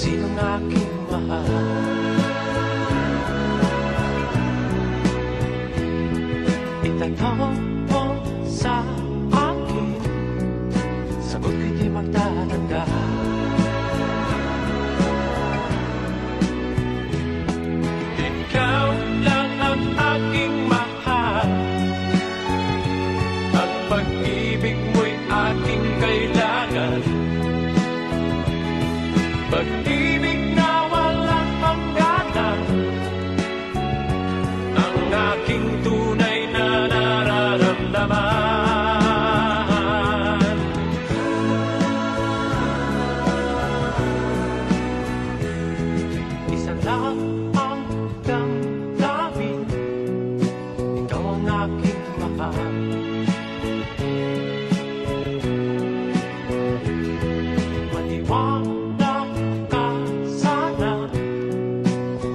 sinong aking mahal. Itanong mo sa akin, sagot ko'y di magtatanda. Ikaw lang ang aking mahal, ang pag-ibig mo'y aking kailangan. Pag-ibig na walang hangganan, ang aking tunay na nararamdaman. Isa lang ang damdamin, ikaw ang aking mahal. Maniwala ka sana,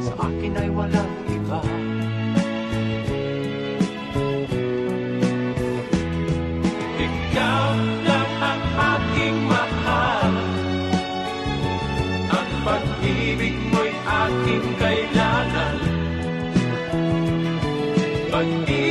sa akin ay walang iba. Ikaw lang ang aking mahal, ang pag-ibig mo'y aking kailangan. Pag-ibig